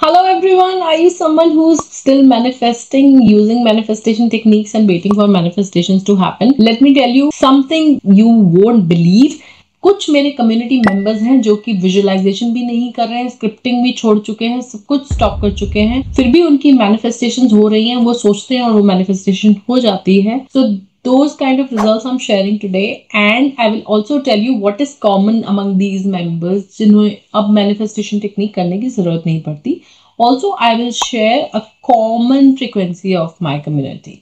Hello everyone, are you someone who's still manifesting using manifestation techniques and waiting for manifestations to happen? Let me tell you something you won't believe. कुछ मेरे community members हैं जो कि visualisation भी नहीं कर रहे हैं, स्क्रिप्टिंग भी छोड़ चुके हैं, सब कुछ स्टॉप कर चुके हैं, फिर भी उनकी मैनिफेस्टेशंस हो रही हैं, वो सोचते हैं और वो मैनिफेस्टेशन हो जाती है. सो those kind of results I'm sharing today, and I will also tell you what is common among these members जिन्हें अब manifestation technique करने की जरूरत नहीं पड़ती. Also, I will share a common frequency of my community.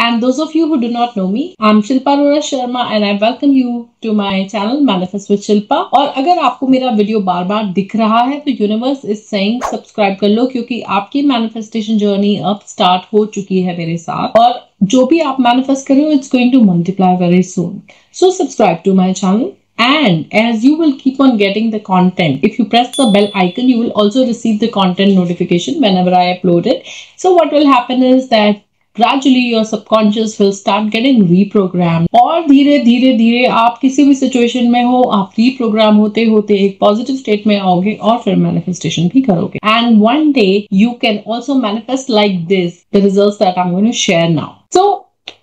And those of you who do not know me, I'm Shilpa Arora Sharma and I welcome you to my channel Manifest with Shilpa. और अगर आपको मेरा video बार बार दिख रहा है तो universe is saying subscribe कर लो, क्योंकि आपकी मैनिफेस्टेशन जर्नी अब स्टार्ट हो चुकी है मेरे साथ, और जो भी आप मैनिफेस्ट कर रहे हो it's going to multiply very soon. So subscribe to my channel. And as you will keep on getting the content, if you press the bell icon, you will also receive the content notification whenever I upload it. So what will happen is that gradually your subconscious will start getting reprogrammed, और धीरे धीरे धीरे आप किसी भी situation में हो, आप reprogram होते होते एक पॉजिटिव स्टेट में आओगे और फिर मैनिफेस्टेशन भी करोगे. And one day you can also manifest like this, the results that I'm going to share now. So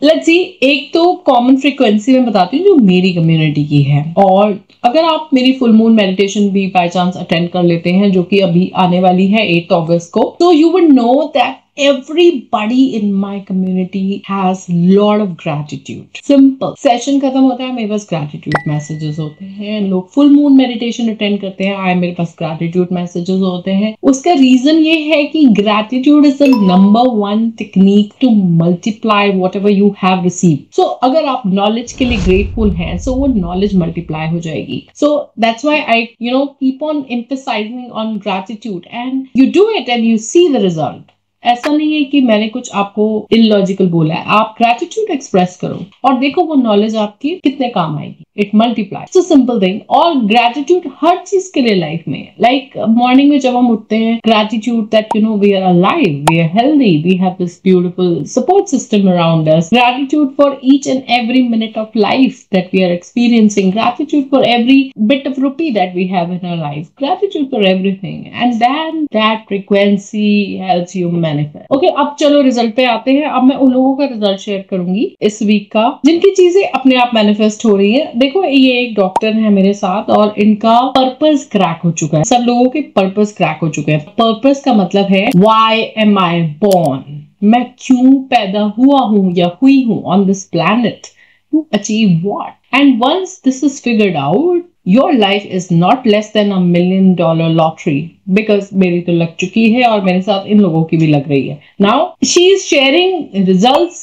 let's see, एक तो कॉमन फ्रीक्वेंसी में बताती हूँ जो मेरी कम्युनिटी की है, और अगर आप मेरी फुल मून मेडिटेशन भी बाय चांस अटेंड कर लेते हैं जो कि अभी आने वाली है 8 अगस्त को, तो you would know that everybody in my community has lot of gratitude. Simple. Session खत्म होता है, मेरे पास gratitude messages होते हैं. लोग फुल मून मेडिटेशन अटेंड करते हैं, आए मेरे पास gratitude messages होते हैं. उसका रीजन ये है कि gratitude is the number one technique to multiply whatever you have received. So अगर आप knowledge के लिए grateful हैं, so वो knowledge multiply हो जाएगी. So that's why I keep on emphasizing on gratitude, and you do it and you see the result. ऐसा नहीं है कि मैंने कुछ आपको इलॉजिकल बोला है. आप ग्रेटिट्यूड एक्सप्रेस करो और देखो वो नॉलेज आपकी कितने काम आएगी. It multiply. It's a simple thing. और ग्रेटिट्यूड हर चीज के लिए लाइफ में, लाइक मॉर्निंग में जब हम उठते हैं, gratitude that we are alive, we are healthy, we have this beautiful support system around us. Gratitude for each and every minute of life that we are experiencing. Gratitude for every bit of rupee that we have in our life. Gratitude for everything, and then that frequency helps you manifest. Okay, अब चलो result पे आते हैं. अब मैं उन लोगों का रिजल्ट शेयर करूंगी इस वीक का जिनकी चीजें अपने आप मैनिफेस्ट हो रही है. देखो, ये एक डॉक्टर है मेरे साथ और इनका पर्पस क्रैक हो चुका है. सब लोगों के पर्पस क्रैक हो चुके हैं. पर्पस का मतलब है व्हाई एम आई बोर्न, मैं क्यों पैदा हुआ हूं या हुई हूं on this planet, to achieve what. And once this is figured out, your life is not less than $1 million lottery, because मेरी तो लग चुकी है और मेरे साथ इन लोगों की भी लग रही है. Now she is sharing results,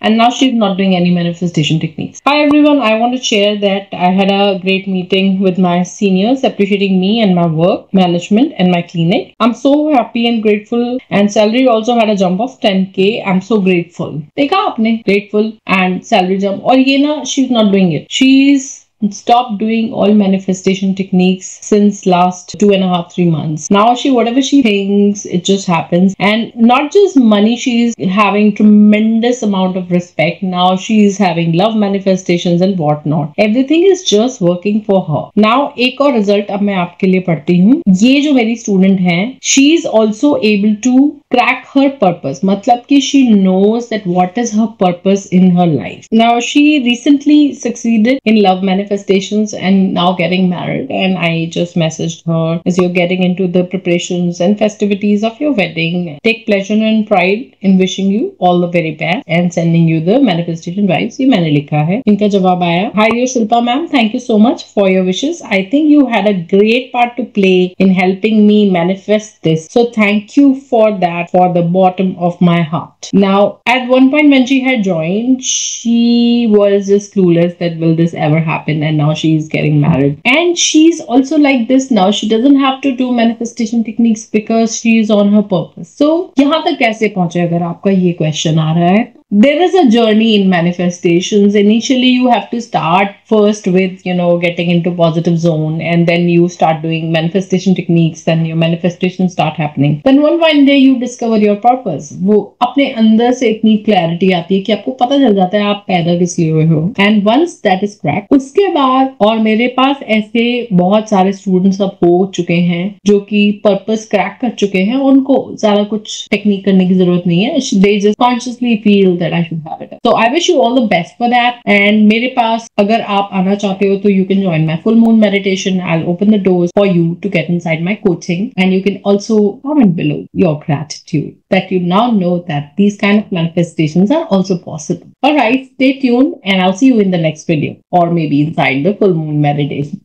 and now she is not doing any manifestation techniques. Hi everyone, I want to share that I had a great meeting with my seniors appreciating me and my work, management and my clinic. I'm so happy and grateful, and salary also had a jump of 10K. I'm so grateful. देखा आपने, grateful and salary jump. और ये ना, she's not doing it. She's stopped doing all manifestation techniques since last 2.5-3 months. Now whatever she thinks, it just happens. And not just money, she's having tremendous amount of respect. Now she's having love manifestations and whatnot. Everything is just working for her. Now एक और result अब मैं आपके लिए पढ़ती हूँ. ये जो मेरी student है, she is also able to crack her purpose. मतलब कि she knows that what is her purpose in her life. Now she recently succeeded in love manifestations and now getting married, and I just messaged her, as you're getting into the preparations and festivities of your wedding, take pleasure and pride in wishing you all the very best and sending you the manifestation vibes. ये मैंने लिखा है. इनका जवाब आया, Hi dear Shilpa ma'am, thank you so much for your wishes. I think you had a great part to play in helping me manifest this, so thank you for that, for the bottom of my heart. Now at one point when she had joined, she was just clueless that will this ever happen, and now she's getting married, and she's also like this now. She doesn't have to do manifestation techniques because she is on her purpose. So यहाँ तक कैसे पहुंचे, अगर आपका ये question आ रहा है, there is a journey in manifestations. Initially, you have to start first with, getting into positive zone, and then you start doing manifestation techniques, then your manifestations start happening. Then one day you discover your purpose. वो अपने अंदर से इतनी clarity आती है कि आपको पता चल जाता है आप पैदा किस लिए हुए हो. And once that is crack, उसके बाद, और मेरे पास ऐसे बहुत सारे स्टूडेंट्स अब हो चुके हैं जो कि पर्पस क्रैक कर चुके हैं, उनको ज्यादा कुछ टेक्निक करने की जरूरत नहीं है. They just consciously feel that I should have it. So I wish you all the best for that. And मेरे पास अगर आप आना चाहते हो तो you can join my full moon meditation. I will open the doors for you to get inside my coaching, and you can also comment below your gratitude that you now know that these kind of manifestations are also possible. All right, stay tuned and I'll see you in the next video, or maybe inside the full moon meditation.